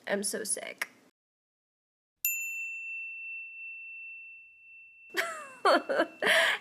I'm so sick.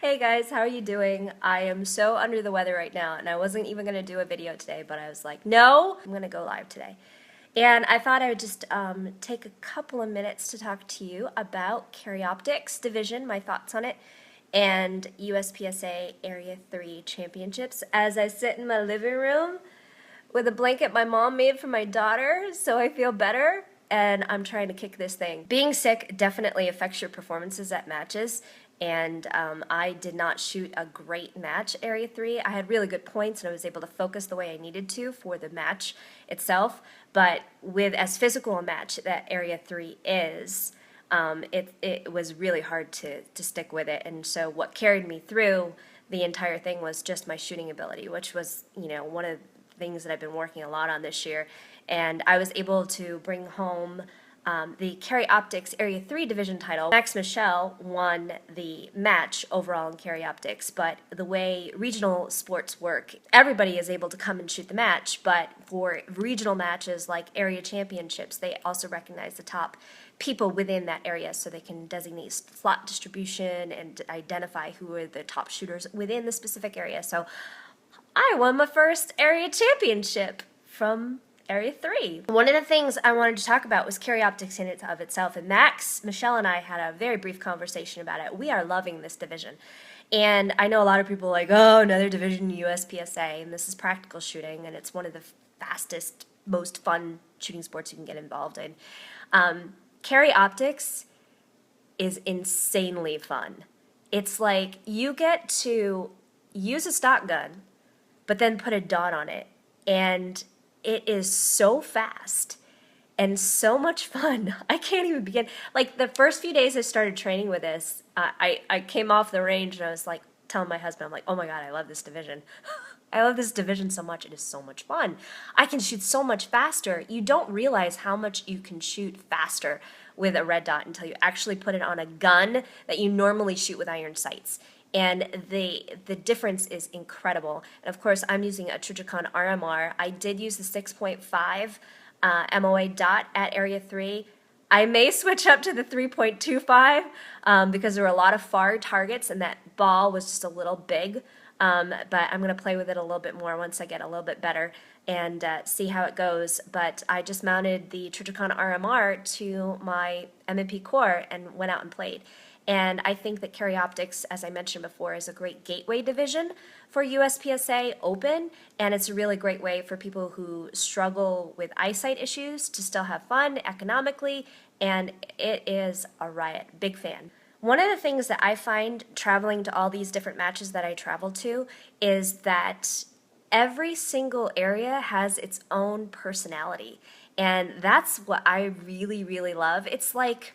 Hey guys, how are you doing? I am so under the weather right now, and I wasn't even going to do a video today, but I was like, no, I'm going to go live today. And I thought I would just take a couple of minutes to talk to you about Carry Optics Division, my thoughts on it, and USPSA Area 3 Championships as I sit in my living room with a blanket my mom made for my daughter so I feel better, and I'm trying to kick this thing. Being sick definitely affects your performances at matches, and I did not shoot a great match Area 3. I had really good points and I was able to focus the way I needed to for the match itself, but with as physical a match that Area 3 is, it was really hard to stick with it. And so what carried me through the entire thing was just my shooting ability, which was, one of things that I've been working a lot on this year. And I was able to bring home the Carry Optics Area 3 division title. Max Michelle won the match overall in Carry Optics, but the way regional sports work, everybody is able to come and shoot the match, but for regional matches like area championships, they also recognize the top people within that area so they can designate slot distribution and identify who are the top shooters within the specific area. So I won my first area championship from Area 3. One of the things I wanted to talk about was Carry Optics in it of itself, and Max, Michelle, and I had a very brief conversation about it. We are loving this division. And I know a lot of people are like, oh, another division in USPSA, and this is practical shooting, and it's one of the fastest, most fun shooting sports you can get involved in. Carry Optics is insanely fun. It's like you get to use a stock gun, but then put a dot on it, and it is so fast and so much fun. I can't even begin. Like, the first few days I started training with this, I came off the range and I was like telling my husband, I'm like, oh my God, I love this division. I love this division so much. It is so much fun. I can shoot so much faster. You don't realize how much you can shoot faster with a red dot until you actually put it on a gun that you normally shoot with iron sights. And the difference is incredible. And of course, I'm using a Trijicon RMR. I did use the 6.5 MOA dot at Area 3. I may switch up to the 3.25 because there were a lot of far targets and that ball was just a little big. But I'm going to play with it a little bit more once I get a little bit better and see how it goes. But I just mounted the Trijicon RMR to my M&P core and went out and played. And I think that Carry Optics, as I mentioned before, is a great gateway division for USPSA Open, and it's a really great way for people who struggle with eyesight issues to still have fun economically, and it is a riot. Big fan. One of the things that I find traveling to all these different matches that I travel to is that every single area has its own personality, and that's what I really, really love. It's like,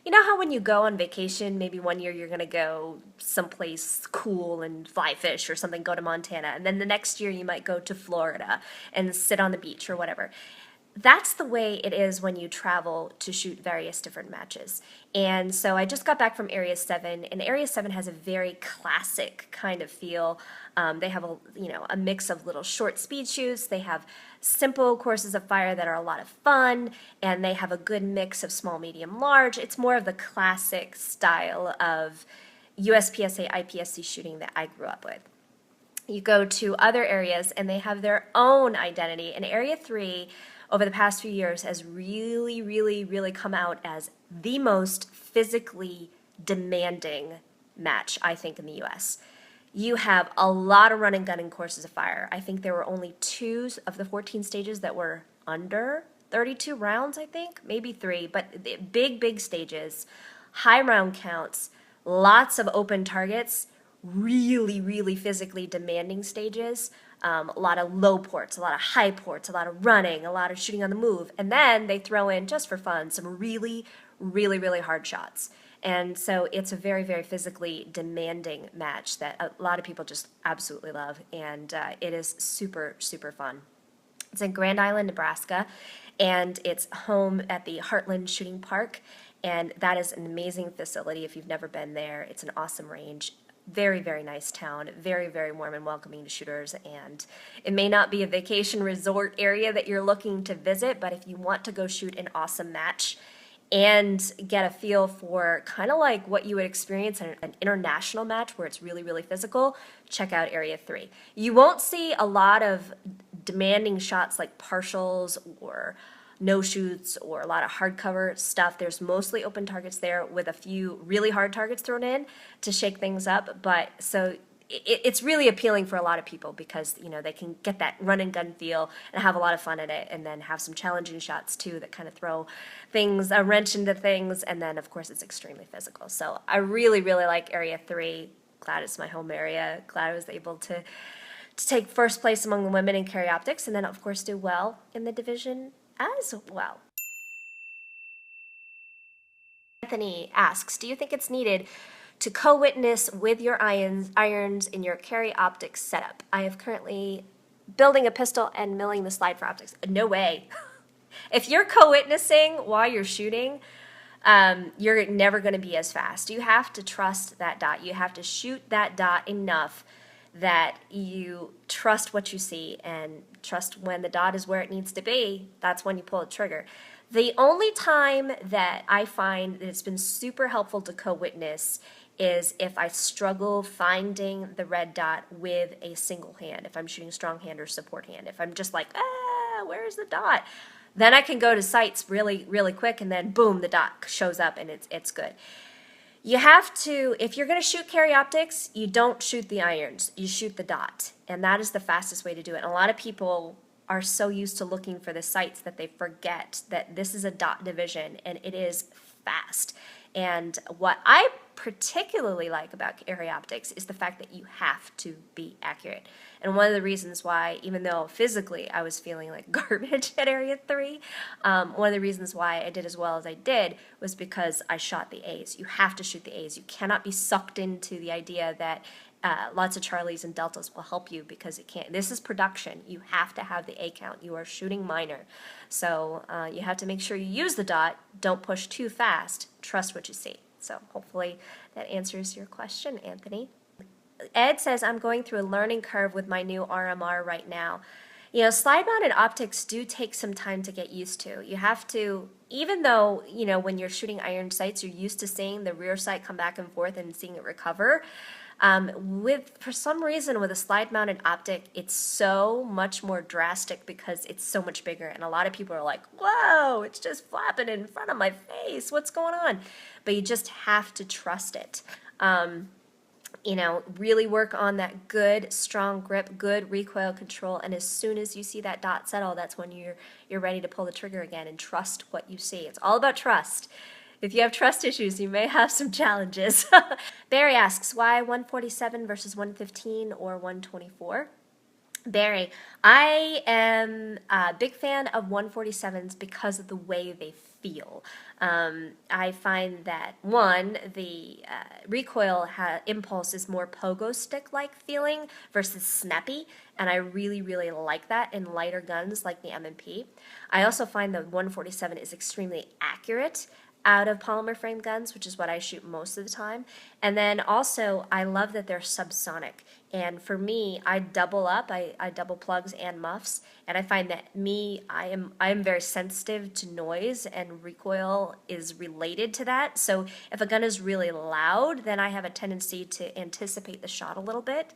you know how when you go on vacation, maybe one year you're going to go someplace cool and fly fish or something, go to Montana, and then the next year you might go to Florida and sit on the beach or whatever. That's the way it is when you travel to shoot various different matches. And so I just got back from Area 7, and Area 7 has a very classic kind of feel. They have a mix of little short speed shoots. They have simple courses of fire that are a lot of fun, and they have a good mix of small, medium, large. It's more of the classic style of USPSA IPSC shooting that I grew up with. You go to other areas, and they have their own identity. In Area 3, over the past few years, has really, really, really come out as the most physically demanding match, I think, in the U.S. You have a lot of run and gun in courses of fire. I think there were only 2 of the 14 stages that were under 32 rounds, I think, maybe 3, but big, big stages, high round counts, lots of open targets, really, really physically demanding stages. A lot of low ports, a lot of high ports, a lot of running, a lot of shooting on the move. And then they throw in, just for fun, some really, really, really hard shots. And so it's a very, very physically demanding match that a lot of people just absolutely love. And it is super, super fun. It's in Grand Island, Nebraska, and it's home at the Heartland Shooting Park. And that is an amazing facility if you've never been there. It's an awesome range. very, very nice town, very, very warm and welcoming to shooters, and it may not be a vacation resort area that you're looking to visit, but if you want to go shoot an awesome match and get a feel for kind of like what you would experience in an international match where it's really, really physical, check out Area 3. You won't see a lot of demanding shots like partials or no shoots or a lot of hardcover stuff. There's mostly open targets there with a few really hard targets thrown in to shake things up, but so it's really appealing for a lot of people because, you know, they can get that run and gun feel and have a lot of fun at it, and then have some challenging shots too that kind of throw things, a wrench into things, and then of course it's extremely physical. So I really, really like Area 3. Glad it's my home area. Glad I was able to take first place among the women in carry optics, and then of course do well in the division as well. Anthony asks, do you think it's needed to co-witness with your irons in your carry optics setup? I am currently building a pistol and milling the slide for optics. No way. If you're co-witnessing while you're shooting, you're never going to be as fast. You have to trust that dot. You have to shoot that dot enough that you trust what you see and trust when the dot is where it needs to be. That's when you pull the trigger. The only time that I find that it's been super helpful to co-witness is if I struggle finding the red dot with a single hand, if I'm shooting strong hand or support hand. If I'm just like, where's the dot? Then I can go to sights really, really quick, and then boom, the dot shows up and it's good. You have to, if you're going to shoot carry optics, you don't shoot the irons, you shoot the dot. And that is the fastest way to do it. And a lot of people are so used to looking for the sights that they forget that this is a dot division and it is fast. And what I particularly like about carry optics is the fact that you have to be accurate. And one of the reasons why, even though physically I was feeling like garbage at Area 3, one of the reasons why I did as well as I did was because I shot the A's. You have to shoot the A's. You cannot be sucked into the idea that lots of Charlies and Deltas will help you, because it can't. This is production. You have to have the A count. You are shooting minor. So you have to make sure you use the dot. Don't push too fast. Trust what you see. So hopefully that answers your question, Anthony. Ed says, I'm going through a learning curve with my new RMR right now. You know, slide-mounted optics do take some time to get used to. You have to, even though, you know, when you're shooting iron sights, you're used to seeing the rear sight come back and forth and seeing it recover. For some reason, with a slide-mounted optic, it's so much more drastic because it's so much bigger. And a lot of people are like, whoa, it's just flapping in front of my face. What's going on? But you just have to trust it. You know, really work on that good, strong grip, good recoil control, and as soon as you see that dot settle, that's when you're ready to pull the trigger again and trust what you see. It's all about trust. If you have trust issues, you may have some challenges. Barry asks, why 147 versus 115 or 124? Barry, I am a big fan of 147s because of the way they feel. I find that, one, the recoil impulse is more pogo stick-like feeling versus snappy, and I really, really like that in lighter guns like the M&P. I also find that 147 is extremely accurate out of polymer frame guns, which is what I shoot most of the time. And then also, I love that they're subsonic. And for me, I double up. I double plugs and muffs. And I find that I am very sensitive to noise, and recoil is related to that. So if a gun is really loud, then I have a tendency to anticipate the shot a little bit.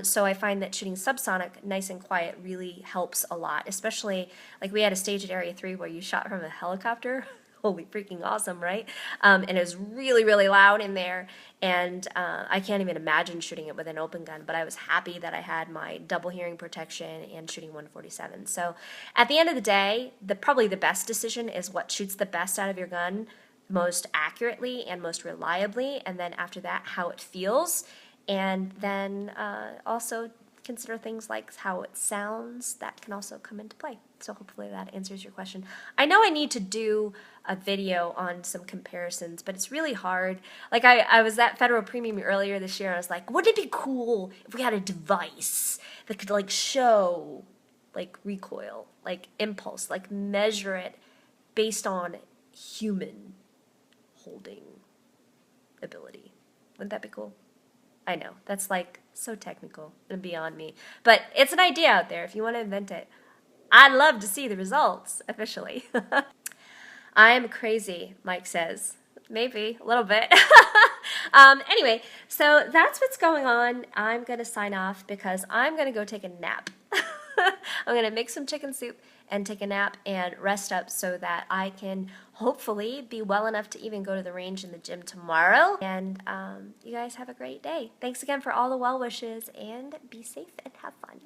So I find that shooting subsonic, nice and quiet, really helps a lot. Especially, like we had a stage at Area 3 where you shot from a helicopter. Holy freaking awesome, right? And it was really, really loud in there, and I can't even imagine shooting it with an open gun, but I was happy that I had my double hearing protection and shooting 147. So at the end of the day, probably the best decision is what shoots the best out of your gun most accurately and most reliably, and then after that, how it feels, and then also consider things like how it sounds. That can also come into play. So hopefully that answers your question. I know I need to do a video on some comparisons, but it's really hard. Like I was at Federal Premium earlier this year, and I was like, wouldn't it be cool if we had a device that could like show like recoil, like impulse, like measure it based on human holding ability. Wouldn't that be cool? I know, that's like so technical and beyond me. But it's an idea out there if you want to invent it. I'd love to see the results officially. I'm crazy, Mike says. Maybe, a little bit. Anyway, so that's what's going on. I'm going to sign off because I'm going to go take a nap. I'm going to make some chicken soup and take a nap and rest up so that I can hopefully be well enough to even go to the range in the gym tomorrow. And you guys have a great day. Thanks again for all the well wishes, and be safe and have fun.